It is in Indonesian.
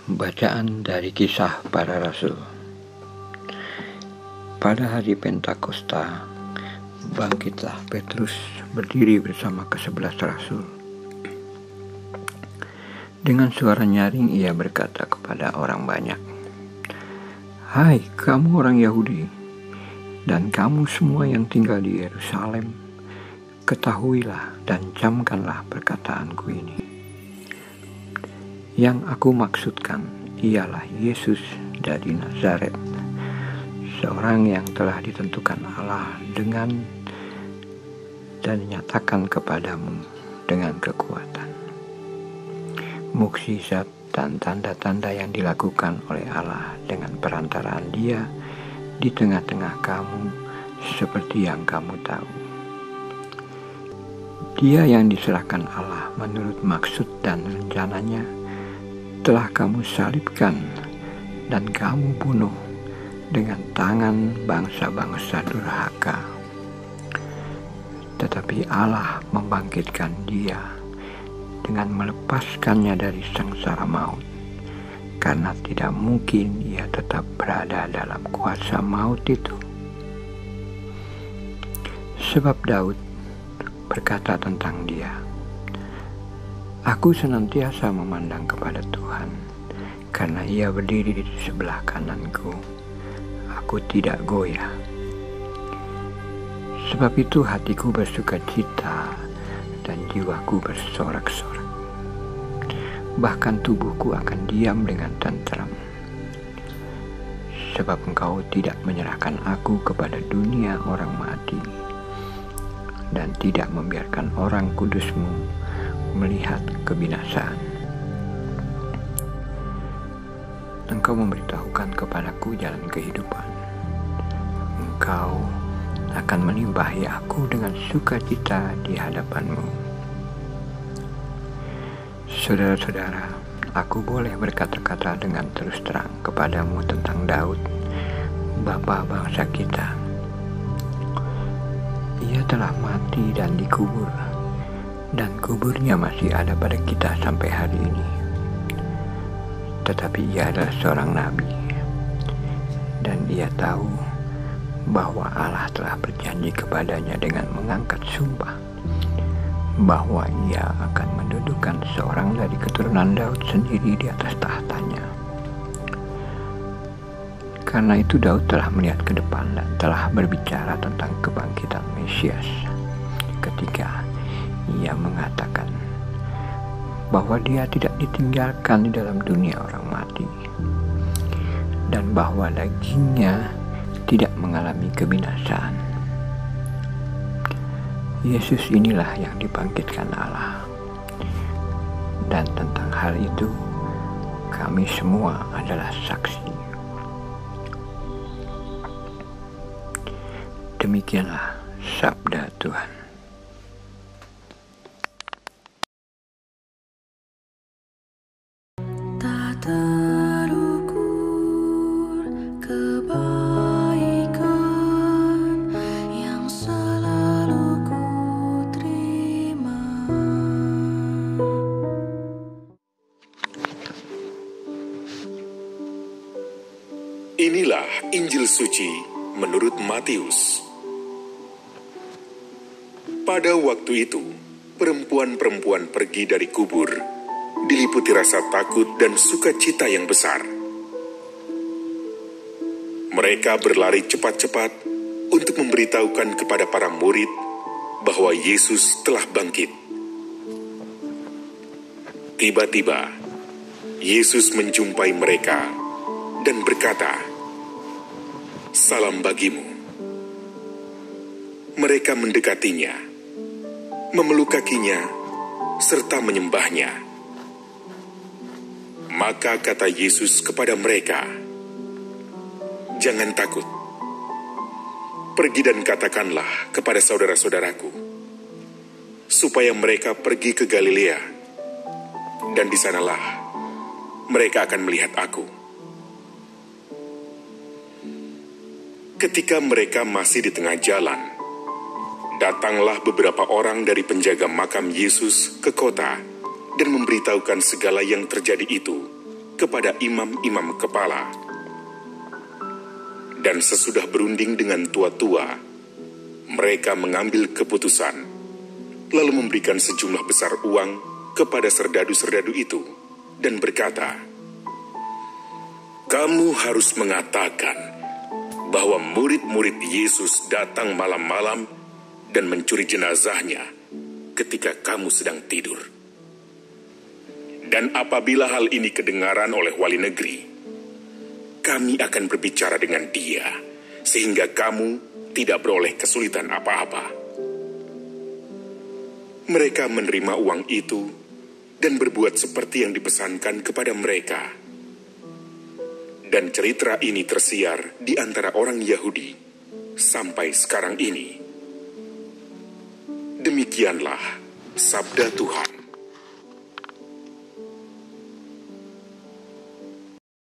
Bacaan dari Kisah Para Rasul. Pada hari Pentakosta, bangkitlah Petrus berdiri bersama ke-11 rasul. Dengan suara nyaring ia berkata kepada orang banyak, "Hai kamu orang Yahudi, dan kamu semua yang tinggal di Yerusalem, ketahuilah dan camkanlah perkataanku ini. Yang aku maksudkan ialah Yesus dari Nazaret, seorang yang telah ditentukan Allah dan dinyatakan kepadamu dengan kekuatan, mukjizat dan tanda-tanda yang dilakukan oleh Allah dengan perantaraan Dia di tengah-tengah kamu, seperti yang kamu tahu. Dia yang diserahkan Allah menurut maksud dan rencananya telah kamu salibkan dan kamu bunuh dengan tangan bangsa-bangsa durhaka. Tetapi Allah membangkitkan Dia dengan melepaskannya dari sengsara maut, karena tidak mungkin Ia tetap berada dalam kuasa maut itu. Sebab Daud berkata tentang Dia, "Aku senantiasa memandang kepada Tuhan, karena Ia berdiri di sebelah kananku. Aku tidak goyah. Sebab itu hatiku bersuka cita dan jiwaku bersorak-sorak. Bahkan tubuhku akan diam dengan tenteram. Sebab Engkau tidak menyerahkan aku kepada dunia orang mati, dan tidak membiarkan orang kudus-Mu melihat kebinasaan. Engkau memberitahukan kepadaku jalan kehidupan. Engkau akan menimbahi aku dengan sukacita di hadapan-Mu." Saudara-saudara, aku boleh berkata-kata dengan terus terang kepadamu tentang Daud, bapa bangsa kita. Ia telah mati dan dikubur, dan kuburnya masih ada pada kita sampai hari ini. Tetapi ia adalah seorang nabi, dan ia tahu bahwa Allah telah berjanji kepadanya dengan mengangkat sumpah bahwa ia akan mendudukkan seorang dari keturunan Daud sendiri di atas tahtanya. Karena itu Daud telah melihat ke depan dan telah berbicara tentang kebangkitan Mesias ketika ia mengatakan bahwa Dia tidak ditinggalkan di dalam dunia orang mati, dan bahwa dagingnya tidak mengalami kebinasaan. Yesus inilah yang dibangkitkan Allah, dan tentang hal itu kami semua adalah saksi. Demikianlah sabda Tuhan. Terukur kebaikan yang selalu ku terima. Inilah Injil Suci menurut Matius. Pada waktu itu, perempuan-perempuan pergi dari kubur, diliputi rasa takut dan sukacita yang besar. Mereka berlari cepat-cepat untuk memberitahukan kepada para murid bahwa Yesus telah bangkit. Tiba-tiba, Yesus menjumpai mereka dan berkata, "Salam bagimu." Mereka mendekatinya, memeluk kakinya, serta menyembahnya. Maka kata Yesus kepada mereka, "Jangan takut. Pergi dan katakanlah kepada saudara-saudaraku, supaya mereka pergi ke Galilea, dan di sanalah mereka akan melihat aku." Ketika mereka masih di tengah jalan, datanglah beberapa orang dari penjaga makam Yesus ke kota dan memberitahukan segala yang terjadi itu kepada imam-imam kepala. Dan sesudah berunding dengan tua-tua, mereka mengambil keputusan, lalu memberikan sejumlah besar uang kepada serdadu-serdadu itu, dan berkata, "Kamu harus mengatakan bahwa murid-murid Yesus datang malam-malam dan mencuri jenazahnya ketika kamu sedang tidur. Dan apabila hal ini kedengaran oleh wali negeri, kami akan berbicara dengan dia, sehingga kamu tidak beroleh kesulitan apa-apa." Mereka menerima uang itu dan berbuat seperti yang dipesankan kepada mereka. Dan cerita ini tersiar di antara orang Yahudi sampai sekarang ini. Demikianlah sabda Tuhan.